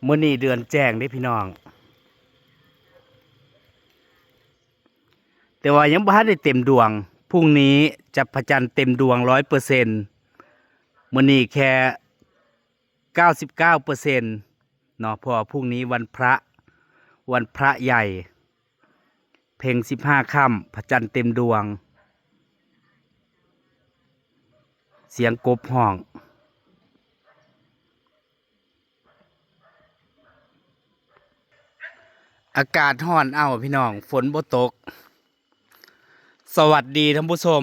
มื้อนี้เดือนแจ้งเด้พี่น้องแต่ว่ายังบ่ทันได้เต็มดวงพรุ่งนี้จะพระจันทร์เต็มดวง100%มื้อนี้แค่99%เนาะเพราะว่าพรุ่งนี้วันพระใหญ่เพ็ง15ค่ำพระจันทร์เต็มดวงเสียงกบห้องอากาศร้อนพี่น้องฝนบ่ตกสวัสดีท่านผู้ชม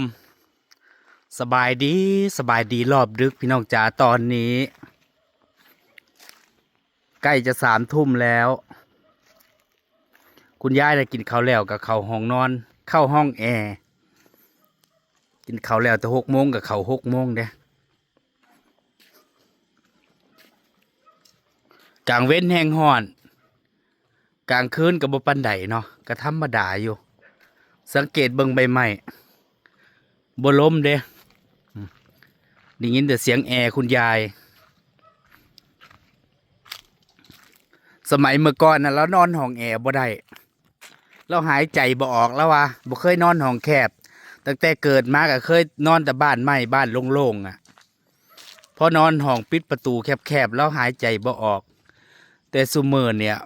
สบายดีรอบดึกพี่น้องจ๋าตอนนี้ใกล้จะ3 ทุ่มแล้วคุณยายได้กินข้าวแล้วกับเข้าห้องนอนเข้าห้องแอร์กินข้าวแล้วแต่6 โมงกับเข้า6 โมงเด้กลางเว้นแห้งร้อนกลางคืนกับบ่ปานใดเนาะก็ธรรมดาอยู่สังเกตเบิ่งใบไม้บ่ล้มเด้ได้ยินแต่เสียงแอร์คุณยายสมัยเมื่อก่อนน่ะเรานอนห้องแอร์บ่ได้เราหายใจบ่ออกแล้ววะบ่เคยนอนห้องแคบตั้งแต่เกิดมาก็เคยนอนแต่บ้านไม้บ้านโล่งๆพอนอนห้องปิดประตูแคบๆแล้วหายใจบ่ออกแต่ซุมื้อเนี่ย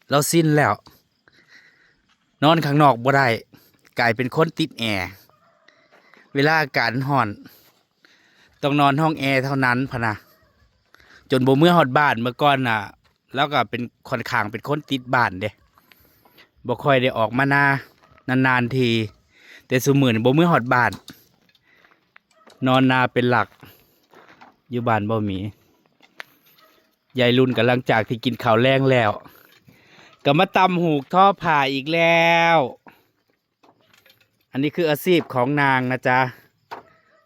เราสิ้นแล้วนอนข้างนอกบ่ได้กลายเป็นคนติดแอร์เวลาอากาศร้อนต้องนอนห้องแอร์เท่านั้นพะนะจนบ่เมื่อฮอดบ้านเมื่อก่อนน่ะแล้วก็เป็นค่อนข้างเป็นคนติดบ้านเด้บ่ค่อยได้ออกมานานๆทีแต่ซุมื้อนี้บ่เมื่อฮอดบ้านนอนนาเป็นหลักอยู่บ้านบ่มียายรุ่นกำลังจากที่กินข้าวแรงแล้วก็มาตำหูกท่อผ่าอีกแล้วอันนี้คืออาชีพของนางนะจ๊ะ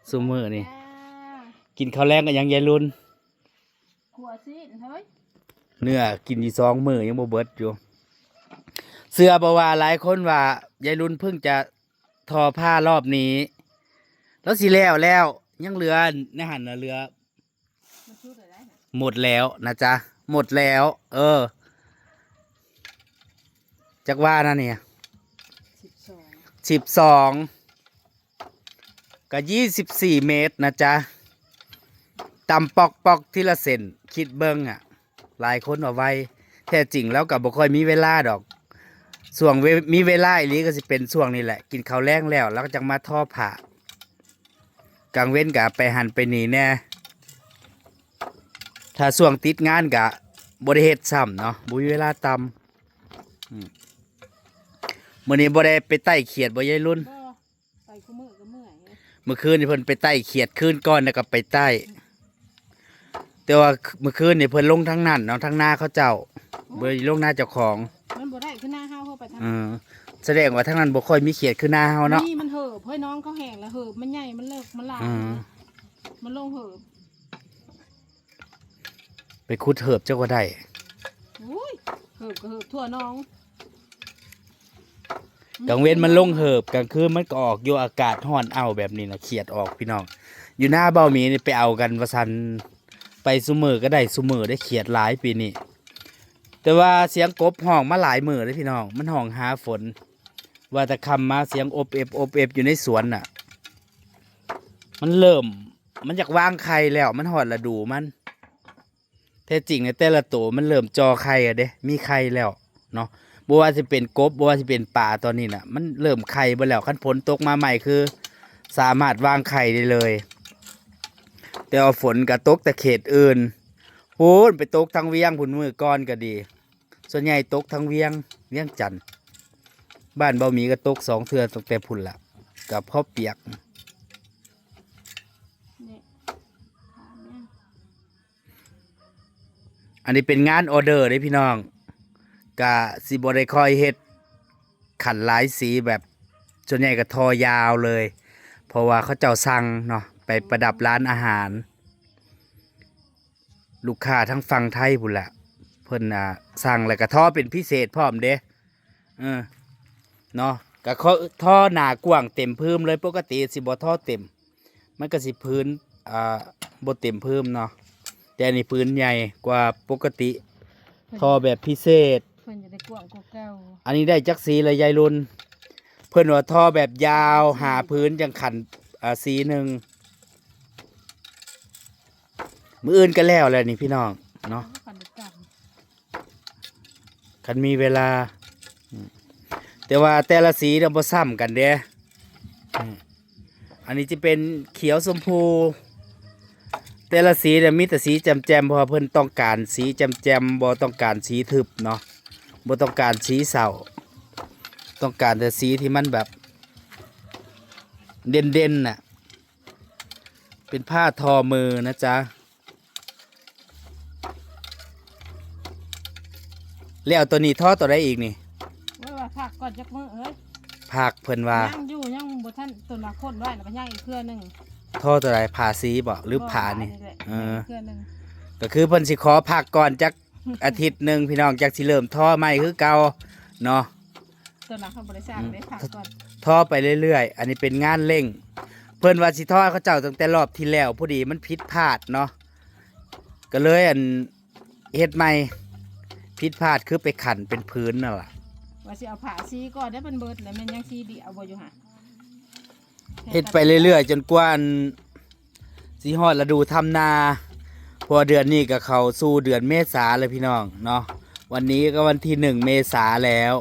ซุมื้อนี่กินข้าวแรงกันยังยายรุ่นหัวซีดเฮ้ยเนื้อกินอยู่2 มื้อยังบ่เบิดอยู่เสื้อบ่ว่าหลายคนว่ายายรุ่นเพิ่งจะทอผ้ารอบนี้แล้วสิแล้วยังเหลือในหันน่ะเหลือมันชุดอะไรนะหมดแล้วนะจ๊ะหมดแล้วจักว่านะเนี่ย12 12กับ24 เมตรนะจ๊ะตำปอกทีละเส้นคิดเบิ้งหลายคนเอาไว้แท้จริงแล้วกับบ่ค่อยมีเวลาดอกส่วงมีเวลาอีหลีก็สิเป็นช่วงนี้แหละกินข้าวแรงแล้วก็จังมาทอผ้ากลางเว้นกะไปหันไปนี่แน่ถ้าช่วงติดงานกะบ่ได้เฮ็ดซ้ำเนาะบ่มีเวลาตำมื้อนี้บ่ได้ไปไต่เขียดบ่ยายรุ่นบ่ไปคู่มือก็เมื่อยไงเมื่อคืนนี่เพิ่นไปไต่เขียดคืนก่อนแล้วก็ไปไต่แต่ว่าเมื่อคืนนี่เพิ่นลงทั้งนั้นเนาะทั้งหน้าเขาเจ้าบ่ได้ลงหน้าเจ้าของมันบ่ได้ขึ้นหน้าเฮาเข้าไปทางแสดงว่าทั้งนั้นบ่ค่อยมีเขียดคือหน้าเฮาเนาะนี่มันเหิบเฮ้ยน้องเขาแห้งแล้วเหิบมันใหญ่มันเลิกมันหลายมันลงเหิบไปขุดเหิบเจ้าก็ได้อุ้ยเหิบก็เหิบทั่วน้องกลางเว้นมันลงเหิบกลางคืนมันก็ออกอยู่อากาศร้อนแบบนี้นะเขียดออกพี่น้องอยู่หน้าเบ้าหมีนี่ไปเอากันว่าซั่นไปซุมื้อก็ได้ซุมื้อได้เขียดหลายปีนี้แต่ว่าเสียงกบห้องมาหลายมื้อเลยพี่น้องมันห้องหาฝนว่าแต่คำมาเสียงอบเอฟอยู่ในสวนน่ะมันอยากวางไข่แล้วมันหอดฤดูมันแท้จริงในแต่ละตัวมันเริ่มจอไข่เด้มีไข่แล้วเนาะบ่ว่าสิเป็นกบบ่ว่าสิเป็นปลาตอนนี้น่ะมันเริ่มไข่ไปแล้วคันฝนตกมาใหม่คือสามารถวางไข่ได้เลยแต่ว่าฝนก็ตกแต่เขตอื่นโหนไปตกทางเวียงพุ่นมือก้อนก็ดีส่วนใหญ่ตกทางเวียงจันทน์บ้านเบาหมีก็ตก2 เทื่อตั้งแต่พุ่นละกับพ่อเปียกอันนี้เป็นงานออเดอร์เลยพี่น้องกะสิบ่ได้ค่อยเฮ็ดขันหลายสีแบบส่วนใหญ่ก็ทอยาวเลยเพราะว่าเขาเจ้าสั่งเนาะไปประดับร้านอาหารลูกค้าทั้งฝั่งไทยพุ่นละเพิ่นสั่งแล้วก็ทอเป็นพิเศษพร้อมเด้เนาะก็เขาท่อหนากว้างเต็มพื้นเลยปกติสิบ่ท่อเต็มมันก็สิพื้นบ่เต็มพื้นเนาะแต่อันนี้พื้นใหญ่กว่าปกติ ท่อแบบพิเศษ เพิ่นจะได้กว้างกว่าเก่า อันนี้ได้จักสีเลยยายรุ่นเพื่อนว่าท่อแบบยาวหาพื้นจังขันสีหนึ่งมืออื่นก็แล้วแหละนี่พี่น้องเนาะ คันจับ คันมีเวลาแต่ว่าแต่ละสีเราบ่ซ้ำกันเด้อันนี้จะเป็นเขียวชมพูแต่ละสีเนี่ยมีแต่สีแจ่มๆเพราะว่าเพิ่นต้องการสีแจ่มๆบ่ต้องการสีทึบเนาะบ่ต้องการสีเศร้าต้องการแต่สีที่มันแบบเด่นๆน่ะเป็นผ้าทอมือนะจ๊ะแล้วตัวนี้ทอตัวได้อีกนี่ ว่าผักก่อนจักมื้อเอ้ย ผักเพิ่นว่า ย่างอยู่ย่างบ่ทันต้นละคนไว้แล้วก็ย่างอีกเครือหนึง ทอตัวใดผ่าสีบ่หรือผ่านี่ แหละ เออ เครือหนึง ก็คือเพิ่นสิขอพักก่อนจักอาทิตย์หนึ่งพี่น้องจักสิเริ่มท่อใหม่คือเก่าเนาะ ต้นละเขาบ่ได้สร้างได้ผักก่อน ท่อไปเรื่อยๆอันนี้เป็นงานเร่ง เพิ่นว่าสิท่อเขาเจ้าตั้งแต่รอบที่แล้วพอดีมันผิดพลาดเนาะก็เลยเฮ็ดใหม่ผิดพลาดคือไปขันเป็นพื้นนั่นล่ะ ว่าสิเอาผ้าสีก่อนได้เป็นเบิดแล้วแม่นยังสีเดียวบ่อยู่ห่า เฮ็ดไปเรื่อยๆจนกว่าสิฮอดฤดูทำนาเพอเดือนนี้ก็เข้าสู่เดือนเมษาเลยพี่น้องเนาะวันนี้ก็วันที่1 เมษาแล้ว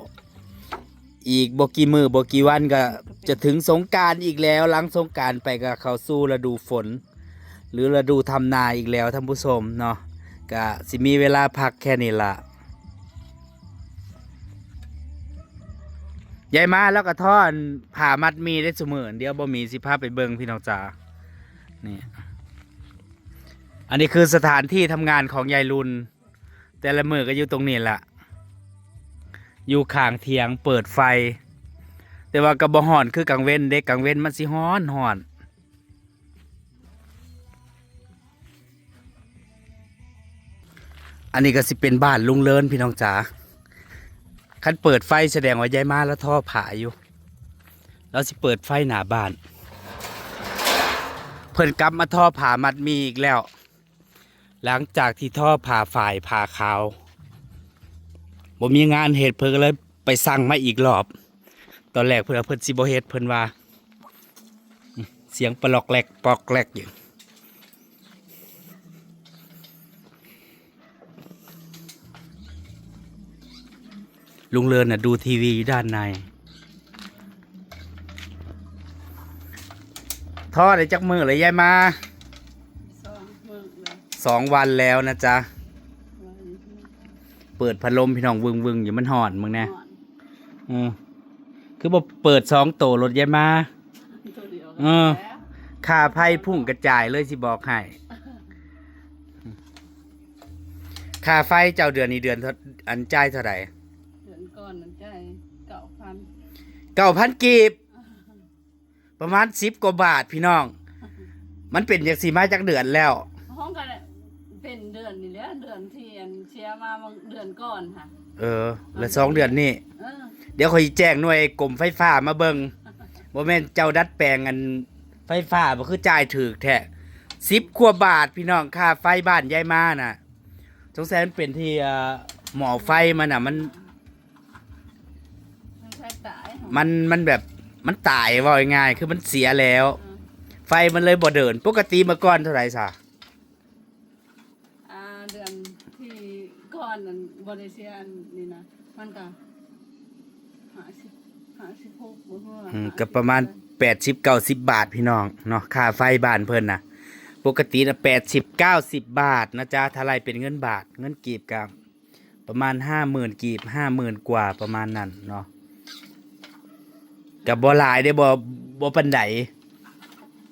อีกบ่กี่มือบ่กี่วันก็จะถึงสงกรานต์อีกแล้วหลังสงกรานต์ไปก็เข้าสู่ฤดูฝน หรือฤดูทำนาอีกแล้วท่านผู้ชมเนาะก็สิมีเวลาพักแค่นี้ล่ะยายมาแล้วก็ทอดผ่ามัดมีได้เสมอเดี๋ยวบ่มีสิพาไปเบิ่งพี่น้องจ๋านี่อันนี้คือสถานที่ทำงานของยายรุนแต่ละมือก็อยู่ตรงนี้แหละอยู่ข้างเถียงเปิดไฟ แต่ว่ากระบอห่อนคือกลางเว้นเด็กกลางเว้นมันสิฮ้อนอันนี้ก็สิเป็นบ้านลุงเลินพี่น้องจ๋าคันเปิดไฟแสดงว่ายายมาแล้วท่อผ่าอยู่แล้วสิเปิดไฟหน้าบ้านเพิ่นกลับมาท่อผ่ามัดมีอีกแล้ว หลังจากที่ท่อผ่าฝ่ายผ่าขาวบ่มีงานเหตุเพิ่นก็เลยไปสั่งมาอีกรอบ ตอนแรกเพิ่นสิบ่เฮ็ดเพิ่นว่าเสียงปลอกแหลกปอกแหลกอยู่ลุงเลินน่ะดูทีวีอยู่ด้านในท่อได้จักมือเลยยายมา2 วันแล้วนะจ๊ะเปิดพัดลมพี่น้องวึงอยู่มันห่อนมึงแน่คือบ่เปิด2 โตรถยายมาค่าไพ่พุ่งกระจายเลยสิบอกให้ค่าไฟเจ้าเดือนนี้เดือนอันจ่ายเท่าไหร่เดือนก่อนนั่นใจ9,000 กีบประมาณ10 กว่าบาทพี่น้องมันเป็นจังซี่มาจากเดือนแล้วห้องกันเป็นเดือนนี่แหละเดือนที่เชียร์มาเดือนก่อนค่ะแล้ว2 เดือนนี่เดี๋ยวคอยแจ้งหน่วยกรมไฟฟ้ามาเบิ่งบ่แม่นเจ้าดัดแปลงอันไฟฟ้าบ่คือจ่ายถูกแท้10 กว่าบาทพี่น้องค่าไฟบ้านยายมาน่ะสงสัยมันเป็นที่หม้อไฟมันน่ะมันแบบมันตายว่าง่ายๆคือมันเสียแล้ว ไฟมันเลยบ่เดินปกติเมื่อก่อนเท่าไหร่ซะเดือนที่ก่อนนั้นบริเซียนนี่นะมันก็56บ่ฮู้ก็ประมาณ80-90 บาทพี่น้องเนาะค่าไฟบ้านเพิ่นน่ะปกตินะ80-90 บาทนะจ๊ะถ้าไล่เป็นเงินบาทเงินกีบก็ประมาณ 50,000 กีบ 50,000 กว่าประมาณนั้นเนาะก็บ่หลายได้บ่ปานใด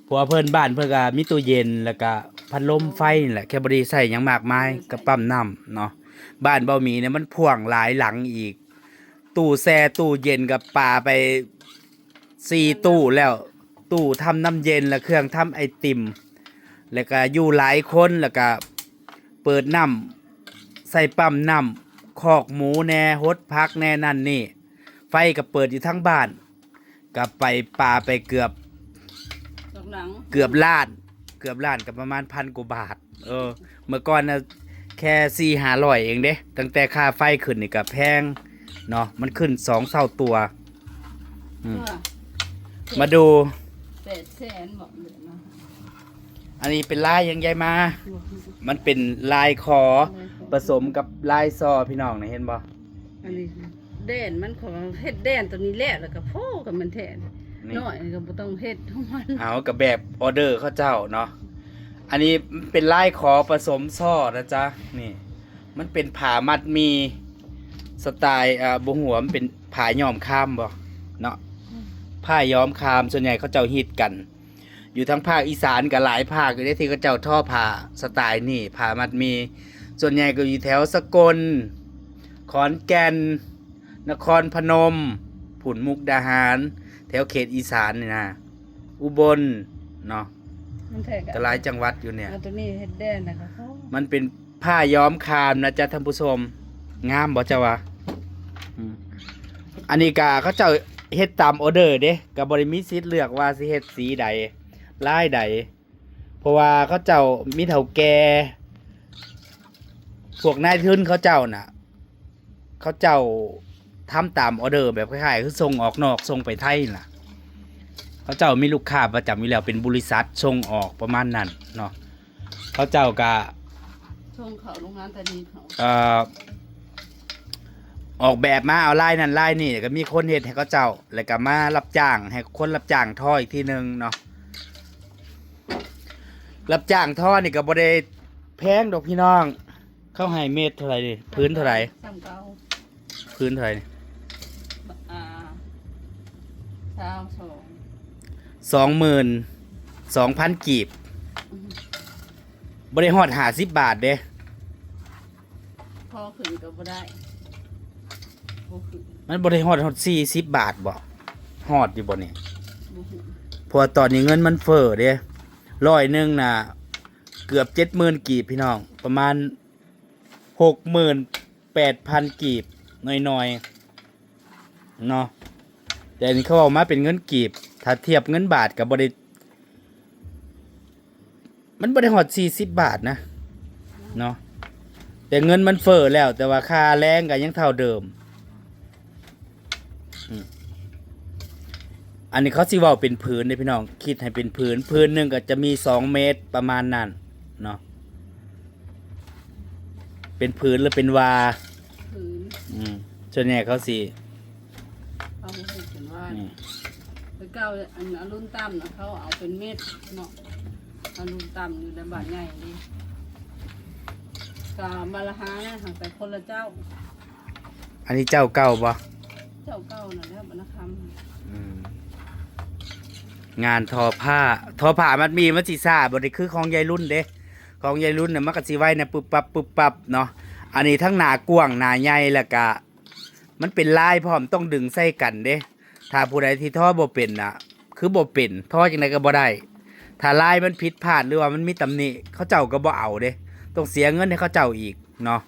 เพราะว่าเพิ่นบ้านเพิ่นก็มีตู้เย็นแล้วก็พัดลมไฟนี่แหละแค่บ่ได้ใช้หยังมากมายก็ปั๊มน้ำเนาะบ้านเบาหมีเนี่ยมันพ่วงหลายหลังอีกตู้แช่ตู้เย็นกับปาไป4 ตู้แล้วตู้ทำน้ำเย็นและเครื่องทำไอติมแล้วก็อยู่หลายคนแล้วก็เปิดน้ำใส่ปั๊มน้ำคอกหมูแน่ฮดพักแน่นั่นนี่ไฟก็เปิดอยู่ทั้งบ้านก็ไปปาไปเกือบล้านกับประมาณ1,000 กว่าบาทเมื่อก่อนนะแ แค่4-500เองเด้ตั้งแต่ค่าไฟขึ้นนี่ก็แพงเนาะมันขึ้น2เท่าตัว เออ มาดู 800,000บอกเดือนนะ อันนี้เป็นลายยังใหญ่มา มันเป็นลายคอผสมกับลายซอพี่น้องนะเห็นบ่ อันนี้แดนมันของเฮ็ดแดนตัวนี้แล้วก็โพกับมันแท้น้อยก็บ่ต้องเฮ็ดของมัน เอากับแบบออเดอร์เขาเจ้าเนาะอันนี้เป็นลายคอผสมซอนะจ๊ะนี่มันเป็นผ้ามัดมีสไตล์บ่หัวมันเป็นผ้าย้อมคามบ่เนาะผ้าย้อมคามส่วนใหญ่เขาเจ้าฮิตกัน อยู่ทั้งภาคอีสานกับหลายภาคอยู่ได้ที่เขาเจ้าท่อผ้าสไตล์นี่ผ้ามัดมีส่วนใหญ่ก็อยู่แถวสกลขอนแก่นนครพนมผุ่นมุกดาหารแถวเขตอีสานนี่นะอุบลเนาะ มันแท้ ก็หลายจังหวัดอยู่เนี่ย เอาตัวนี้เฮ็ดแดนนะคะโพ มันเป็นผ้าย้อมคามนะจ๊ะท่านผู้ชมงามบ่เจ้าวะอืมอันนี้กาเขาเจ้าเฮ็ดตามออเดอร์เด้ก็บ่ได้มีสิทธิ์เลือกว่าสิเฮ็ดสีใดลายใดเพราะว่าเขาเจ้ามีเฒ่าแก่พวกนายทุนเขาเจ้าน่ะ เขาเจ้าทำตามออเดอร์แบบคล้ายๆคือส่งออกนอกส่งไปไทยน่ะ เขาเจ้ามีลูกค้าประจำอยู่แล้วเป็นบริษัทส่งออกประมาณนั้นเนาะเขาเจ้าก็ ช่วงเขาโรงงานแต่ดีเขา ออกแบบมาเอาลายนั่นลายนี่ก็มีคนเฮ็ดให้เขาเจ้าแล้วก็มารับจ้างให้คนรับจ้างท่ออีกทีนึงเนาะรับจ้างท่อนี่ก็บ่ได้แพงดอกพี่น้อง เข้าให้เมตรเท่าไหร่ดิพื้นเท่าไหร่ ซ้ำเก่า พื้นเท่าไหร่นี่ อ่า22 22,000 กีบบ่ได้ฮอด50 บาทเด้ พอขึ้นก็บ่ได้บ่ขึ้น มันบ่ได้ฮอด40 บาทบ่ฮอดอยู่บ่เนี่ย บ่ขึ้น เพราะว่าตอนนี้เงินมันเฟ้อเด้ร้อยหนึงน่ะเกือบ 70,000 กีบพี่น้องประมาณ 68,000 กีบน้อยๆเนาะแต่อันนี้เขาเอามาเป็นเงินกีบถ้าเทียบเงินบาทกับบ่ได้มันบ่ได้ฮอด40 บาทนะเนาะแต่เงินมันเฟ้อแล้ว แต่ว่าค่าแรงก็ยังเท่าเดิมอันนี้เขาสิเว้าเป็นผืนเด้พี่น้องคิดให้เป็นผืนหนึงก็จะมี2 เมตรประมาณนั้นเนาะเป็นผืนหรือเป็นวา พื้น ส่วนใหญ่เขาสิ เขาบ่เฮ็ดกันว่า นี่ ไปเก่าอันอรุณต่ำนะเขาเอาเป็นเม็ดเนาะอรุณต่ำอยู่ในบ้านใหญ่นี่ก็มาละหานะห่างแต่คนละเจ้า อันนี้เจ้าเก่าบ่ เจ้าเก่าน่ะแล้วบรรณค งานทอผ้ามันมีมันสิซ่าบ่ได้คือของยายรุ่นเด้ของยายรุ่นน่ะมันก็สิไว้นะปึ๊บปับเนาะอันนี้ทั้งหน้ากว้างหน้าใหญ่แล้วก็มันเป็นลายพร้อมต้องดึงใส่กันเด้ถ้าผู้ใดที่ทอบ่เป็นน่ะ คือบ่เป็นทอจังไดก็บ่ได้ถ้าลายมันผิดพลาดหรือว่ามันมีตำหนิเขาเจ้าก็บ่เอาเด้ต้องเสียเงินให้เขาเจ้าอีกเนาะ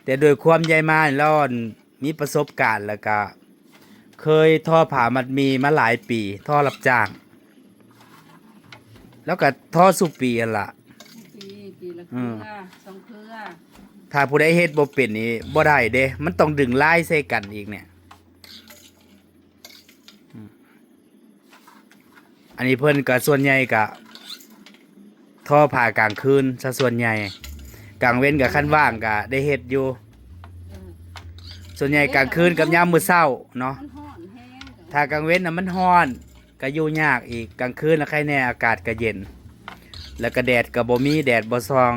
แต่โดยความใหญ่มาแล้วมีประสบการณ์แล้วก็เคยทอผ้ามัดมีมาหลายปีทอรับจ้าง แล้วก็ท่อสุปีอันละ ำปีละเครือสองเครือ ถ้าผู้ใดเฮ็ดบ่เป็นนี่บ่ได้เด้มันต้องดึงลายใส่กันอีกเนี่ยอันนี้เพิ่นก็ส่วนใหญ่ก็ท่อผ่ากลางคืนซะส่วนใหญ่กลางเว้นกับคันว่างก็ได้เฮ็ดอยู่ ส่วนใหญ่กลางคืนกับยามมื้อเช้าเนาะ มันห่อนแห้ง ถ้ากลางเว้นน่ะมันร้อนก็อยู่ยากอีกกลางคืนแล้วใครแน่อากาศก็เย็น แล้วก็แดดก็บ่มีแดดบ่ส่อง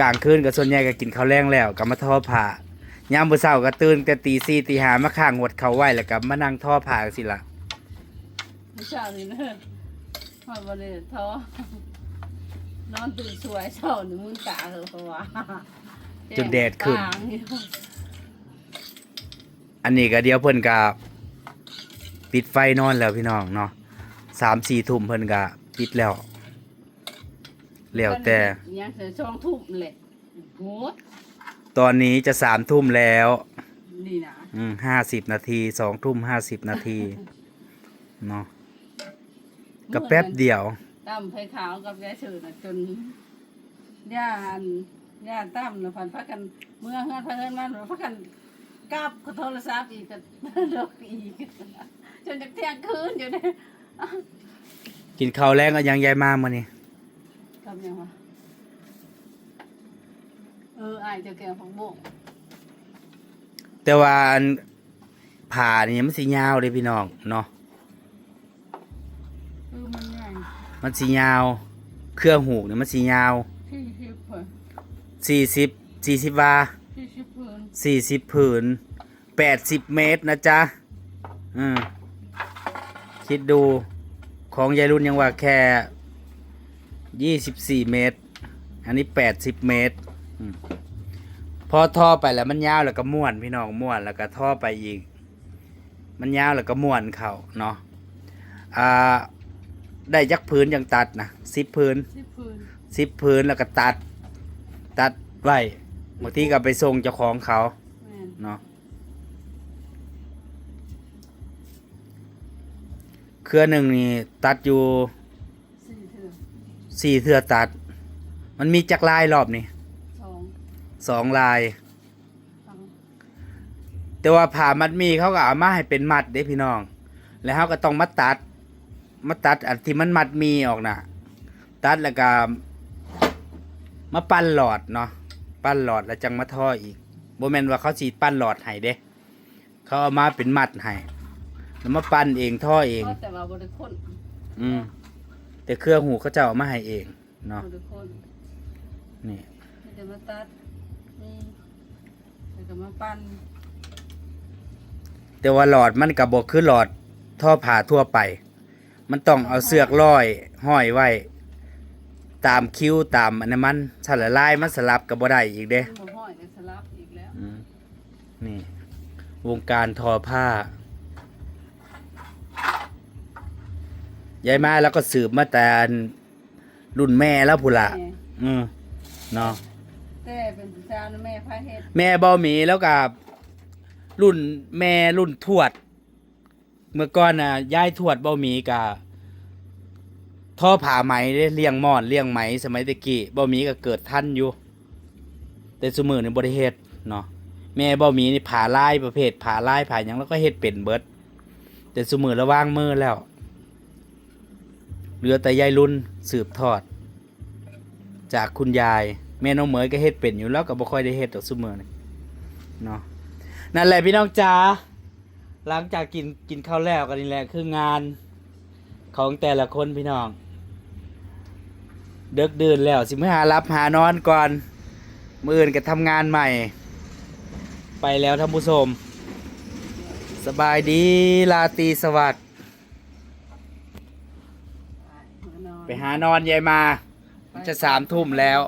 กลางคืนก็ส่วนใหญ่ก็กินข้าวแรงแล้วก็มาทอผ้ายามมื้อเช้าก็ตื่นแต่ตี 4 ตี 5มาข้างหดเขาไว้แล้วก็มานั่งทอผ้าจังซี่ล่ะ ไม่ใช่เลยนะพอวันนี้ท้อนอนตื่นสวยเช้าหนึ่งมือตาเหรอเพราะว่า จนแดดขึ้น แจ้งต่าง อันนี้ก็เดี๋ยวเพิ่นก็ปิดไฟนอนแล้วพี่น้องเนาะ3-4 ทุ่มเพิ่นก็ปิดแล้วแต่ ยังเสียช่องทุ่มเลยโห ตอนนี้จะ3 ทุ่มแล้ว นี่นะ 50 นาที2 ทุ่ม 50 นาทีเนาะก็แป๊บเดียว ดำไฟขาวกับยาเฉื่อยนะจนย่าน ย่านตั้มน่ะพันพักกันเมื่อเฮือนพักเฮือนมันพักกันกราบกับโทรศัพท์อีกกันดอกอีกจนจะเที่ยงคืนอยู่เนี่ย กินข้าวแรงก็ยังยายมามื้อนี้ ทำยังวะอายจะแกงผักบุ้ง แต่ว่าอันผ่านี่มันสิยาวเด้พี่น้องเนาะ มันใหญ่ มันสิยาว เครื่องหูกนี่มันสิยาว 40เพิ่น 40วา 40เพิ่น 40ผืน80 เมตรนะจ๊ะคิดดูของยายรุ่นยังว่าแค่24 เมตร อันนี้80 เมตรพอท่อไปแล้วมันยาวแล้วก็ม้วนพี่น้องม้วนแล้วก็ท่อไปอีก มันยาวแล้วก็ม้วนเข้าเนาะได้จักผืนยังตัดนะ10 ผืน 10เพิ่น 10 ผืนแล้วก็ตัดไว้บางทีก็ไปส่งเจ้าของเขา แม่น เนาะเครือหนึ่งนี่ตัดอยู่ 4เทื่อ 4 เทื่อตัด มันมีจักรลายรอบนี่ 2 2 ลาย ฟัง แต่ว่าผ่ามัดมีเขาก็เอามาให้เป็นมัดเด้พี่น้อง แล้วเขาก็ต้องมาตัดอันที่มันมัดมีออกน่ะ ตัดแล้วก็มาปั้นหลอดเนาะปั้นหลอดแล้วจังมาท่ออีกบ่แม่นว่าเขาสิปั้นหลอดให้เด้เขาเอามาเป็นมัดให้แล้วมาปั้นเองท่อเอง แต่ว่าบ่ได้คน แต่เครื่องหูเขาจะเอามาให้เองเนาะ บ่ได้คน นี่ ไม่ได้มาตัดนี่แล้วก็มาปั้น แต่ว่าหลอดมันก็บ่คือหลอดท่อผ่าทั่วไป มันต้องเอาเสือกร้อยห้อยไว้ ตามคิ้วตามอันนั้นมันสละลายมันสลับกับบ่ได้อีกเด้ บ่ห้อยก็สลับอีกแล้ว นี่ วงการทอผ้ายายมาแล้วก็สืบมาแต่รุ่นแม่แล้วพุ่นละเนาะ แต่เป็นผู้ชายนะแม่พาเฮ็ด แม่บ่มีแล้วกับรุ่นแม่รุ่นทวด เมื่อก่อนน่ะยายทวดบ่มีกะท่อผ่าไหมเด้เลี้ยงม่อนเลี้ยงไหมสมัยตะกี้บ่มีก็เกิดทันอยู่ แต่ซุมื้อนี่บ่ได้เฮ็ดเนาะแม่บ่มีนี่ผ่าลายประเภทผ่าลายผ่าหยังแล้วก็เฮ็ดเป็นเบิด แต่ซุมื้อระวางมือแล้วเหลือแต่ยายรุ่นสืบทอด จากคุณยายแม่น้องเหมยก็เฮ็ดเป็นอยู่แล้วก็บ่ค่อยได้เฮ็ดดอกซุมื้อนี่เนาะนั่นแหละพี่น้องจ๋าหลังจากกินข้าวแล้วกันนี่แหละคืองานของแต่ละคนพี่น้องเดึกดื่นแล้วสิมื้อหารับหานอนก่อนมื้ออื่นก็ทำงานใหม่ ไปแล้วท่านผู้ชมสบายดีราตรีสวัสดิ์ไปหานอนยายมาจะ3 ทุ่มแล้ว